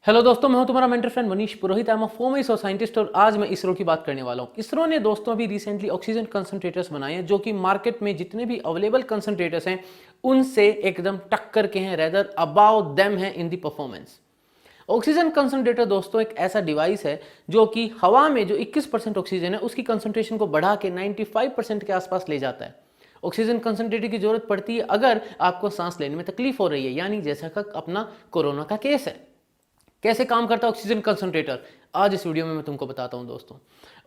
Hello दोस्तों, मैं हूं तुम्हारा mentor friend Manish Purohit. I am a former ISRO scientist और आज मैं इसरो की बात करने वाला हूं। इसरो ने दोस्तों अभी रिसेंटली ऑक्सीजन कंसंट्रेटर्स बनाए हैं जो कि मार्केट में जितने भी अवेलेबल कंसंट्रेटर्स हैं उनसे एकदम टक्कर के हैं, रेदर अबाव देम हैं इन दी परफॉर्मेंस। ऑक्सीजन कंसंट्रेटर दोस्तों एक ऐसा डिवाइस है जो कि हवा में जो 21% ऑक्सीजन है उसकी कंसंट्रेशन को बढ़ा के 95% के आसपास ले जाता है। ऑक्सीजन कंसंट्रेटर की जरूरत पड़ती है अगर आपको सांस लेने में तकलीफ हो रही है, यानी जैसा कि अपना कोरोना का केस है। कैसे काम करता है ऑक्सीजन कंसंट्रेटर, आज इस वीडियो में मैं तुमको बताता हूं दोस्तों।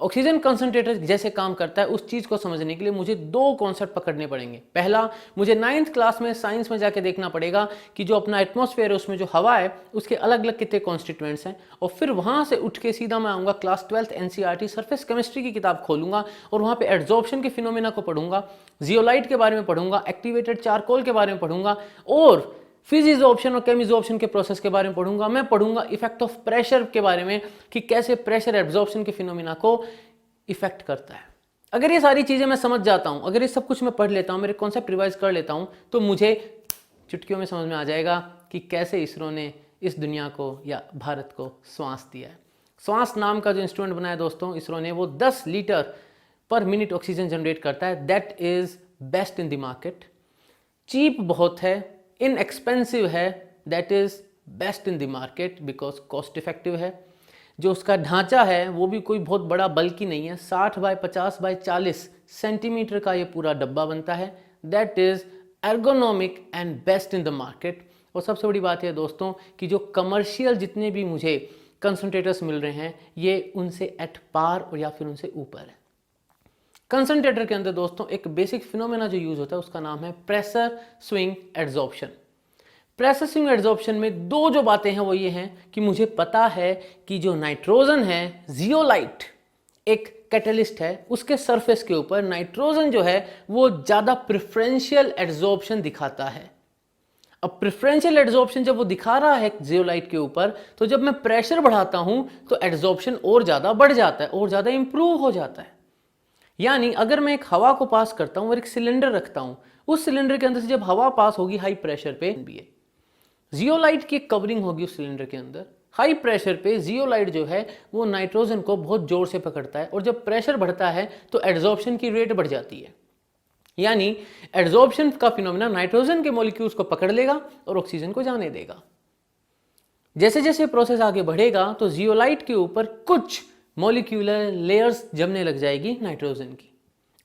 ऑक्सीजन कंसंट्रेटर जैसे काम करता है उस चीज को समझने के लिए मुझे दो कॉन्सेप्ट पकड़ने पड़ेंगे। पहला, मुझे 9th क्लास में साइंस में जाके देखना पड़ेगा कि जो अपना एटमॉस्फेयर है उसमें जो हवा है उसके अलग अलग कितने कॉन्स्टिट्यूएंट्स हैं, और फिर वहां से उठ के सीधा मैं आऊंगा class 12th NCERT surface chemistry की किताब खोलूंगा और वहां पे एड्जॉर्प्शन के फिनोमेना को पढ़ूंगा, जियोलाइट के बारे में पढ़ूंगा, एक्टिवेटेड चारकोल के बारे में पढ़ूंगा और फिजिजॉर्प्शन और केमिजॉर्प्शन के प्रोसेस के बारे में पढ़ूंगा। मैं पढ़ूंगा इफेक्ट ऑफ प्रेशर के बारे में कि कैसे प्रेशर एब्जॉर्प्शन के फिनोमिना को इफेक्ट करता है। अगर ये सारी चीजें मैं समझ जाता हूं, अगर ये सब कुछ मैं पढ़ लेता हूं, मेरे कॉन्सेप्ट रिवाइज कर लेता हूं, तो मुझे चुटकियों में समझ में आ जाएगा कि कैसे इसरो ने इस दुनिया को या भारत को श्वास दिया है। श्वास नाम का जो इंस्ट्रूमेंट बनाया दोस्तों इसरो ने, वो 10 लीटर पर मिनट ऑक्सीजन जनरेट करता है। That is best in the market. Cheap बहुत है, इनएक्सपेंसिव है, that is best in the market because cost effective है। जो उसका ढांचा है वो भी कोई बहुत बड़ा बल्कि नहीं है, 60 बाय 50 बाय 40 सेंटीमीटर का ये पूरा डब्बा बनता है। That is ergonomic and best in the market. और सबसे बड़ी बात है दोस्तों कि जो कमर्शियल जितने भी मुझे कंसंट्रेटर्स मिल रहे हैं ये उनसे एट पार और या फिर उनसे ऊपर है। कंसंट्रेटर के अंदर दोस्तों एक बेसिक फिनोमेना जो यूज होता है उसका नाम है pressure swing adsorption. Pressure swing adsorption में दो जो बातें हैं वो ये हैं कि मुझे पता है कि जो नाइट्रोजन है, जियोलाइट एक कैटलिस्ट है, उसके सरफेस के ऊपर नाइट्रोजन जो है वो ज्यादा प्रेफरेंशियल एड्जॉर्प्शन दिखाता है। अब प्रेफरेंशियल एड्जॉर्प्शन जब वो दिखा रहा है जियोलाइट के ऊपर, तो जब मैं प्रेशर बढ़ाता हूं तो एड्जॉर्प्शन और ज्यादा बढ़ जाता है और ज्यादा इंप्रूव हो जाता है। यानी अगर मैं एक हवा को पास करता हूं और एक सिलेंडर रखता हूं, उस सिलेंडर के अंदर से जब हवा पास होगी हाई प्रेशर पे भी है, जियोलाइट की कवरिंग होगी उस सिलेंडर के अंदर। हाई प्रेशर पे जियोलाइट जो है वो नाइट्रोजन को बहुत जोर से पकड़ता है और जब प्रेशर बढ़ता है तो एड्जॉर्प्शन की रेट बढ़ जाती है। यानी एड्जॉर्प्शन का फिनोमेना नाइट्रोजन के मॉलिक्यूल्स को पकड़ लेगा और ऑक्सीजन को जाने देगा। जैसे जैसे प्रोसेस आगे बढ़ेगा तो जियोलाइट के ऊपर कुछ मॉलिक्यूलर लेयर्स जमने लग जाएगी नाइट्रोजन की।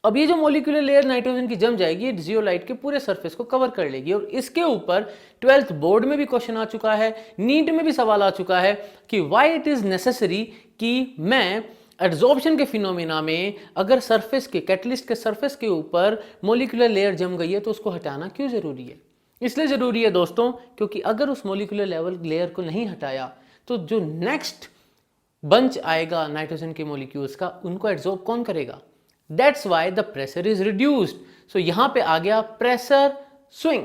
अब ये जो मॉलिक्यूलर लेयर नाइट्रोजन की जम जाएगी जियोलाइट के पूरे सरफेस को कवर कर लेगी और इसके ऊपर 12th बोर्ड में भी क्वेश्चन आ चुका है, नीट में भी सवाल आ चुका है कि व्हाई इट इज नेसेसरी कि मैं एड्जॉर्प्शन के फिनोमेना में अगर सरफेस के कैटलिस्ट के सरफेस के ऊपर मॉलिक्यूलर लेयर जम गई है तो उसको हटाना क्यों जरूरी है। इसलिए जरूरी है दोस्तों क्योंकि अगर उस मॉलिक्यूलर लेवल लेयर को नहीं हटाया तो जो नेक्स्ट बंच आएगा नाइट्रोजन के मॉलिक्यूल्स का उनको एड्जॉर्ब कौन करेगा। That's why the pressure is reduced. So यहां पे आ गया प्रेशर स्विंग।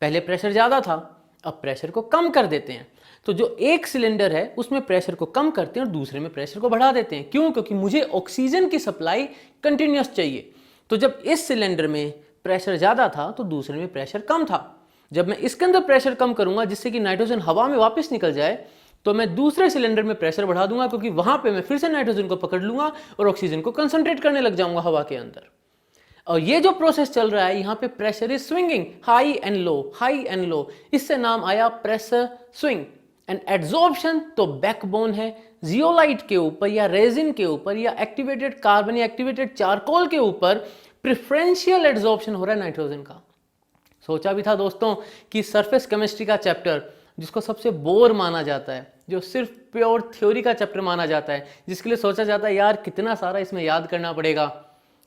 पहले प्रेशर ज्यादा था, अब प्रेशर को कम कर देते हैं। तो जो एक सिलेंडर है उसमें प्रेशर को कम करते हैं और दूसरे में प्रेशर को बढ़ा देते हैं। क्यों? क्योंकि मुझे ऑक्सीजन की सप्लाई कंटिन्यूस चाहिए। तो जब इस सिलेंडर में प्रेशर ज्यादा था तो दूसरे में प्रेशर कम था। जब मैं इसके अंदर प्रेशर कम करूंगा जिससे कि नाइट्रोजन हवा में वापस निकल जाए तो मैं दूसरे सिलेंडर में प्रेशर बढ़ा दूंगा क्योंकि वहां पे मैं फिर से नाइट्रोजन को पकड़ लूंगा और ऑक्सीजन को कंसंट्रेट करने लग जाऊंगा हवा के अंदर। और ये जो प्रोसेस चल रहा है यहां पे pressure is swinging high and low, high and low, इससे नाम आया प्रेशर स्विंग। एंड एड्जॉर्प्शन तो बैकबोन है। जियोलाइट के ऊपर या रेजिन के ऊपर या एक्टिवेटेड कार्बन या एक्टिवेटेड चारकोल के ऊपर प्रेफरेंशियल एड्जॉर्प्शन हो रहा है नाइट्रोजन का। सोचा भी था दोस्तों कि सरफेस केमिस्ट्री का चैप्टर जिसको सबसे बोर माना जाता है, जो सिर्फ प्योर थ्योरी का चैप्टर माना जाता है, जिसके लिए सोचा जाता है यार कितना सारा इसमें याद करना पड़ेगा,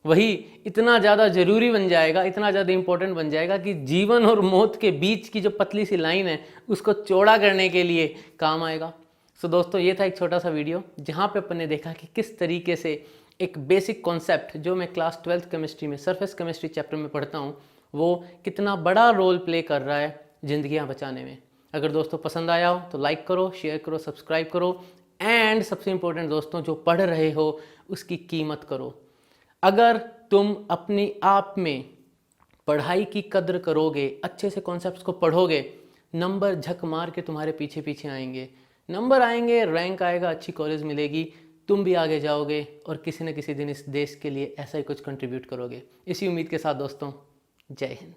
वही इतना ज़्यादा जरूरी बन जाएगा, इतना ज़्यादा इंपॉर्टेंट बन जाएगा कि जीवन और मौत के बीच की जो पतली सी लाइन है उसको चौड़ा करने के लिए काम आएगा। सो दोस्तों ये था एक छोटा सा वीडियो जहाँ पे अपन ने देखा कि किस तरीके से एक बेसिक कॉन्सेप्ट जो मैं क्लास 12th केमिस्ट्री में सरफेस केमिस्ट्री चैप्टर में पढ़ता हूँ वो कितना बड़ा रोल प्ले कर रहा है जिंदगियाँ बचाने में। अगर दोस्तों पसंद आया हो तो लाइक करो, शेयर करो, सब्सक्राइब करो एंड सबसे इंपॉर्टेंट दोस्तों जो पढ़ रहे हो उसकी कीमत करो। अगर तुम अपने आप में पढ़ाई की कद्र करोगे, अच्छे से कॉन्सेप्ट्स को पढ़ोगे, नंबर झक मार के तुम्हारे पीछे पीछे आएंगे। नंबर आएंगे, रैंक आएगा, अच्छी कॉलेज मिलेगी, तुम भी आगे जाओगे और किसी न किसी दिन इस देश के लिए ऐसा ही कुछ कंट्रीब्यूट करोगे। इसी उम्मीद के साथ दोस्तों, जय हिंद।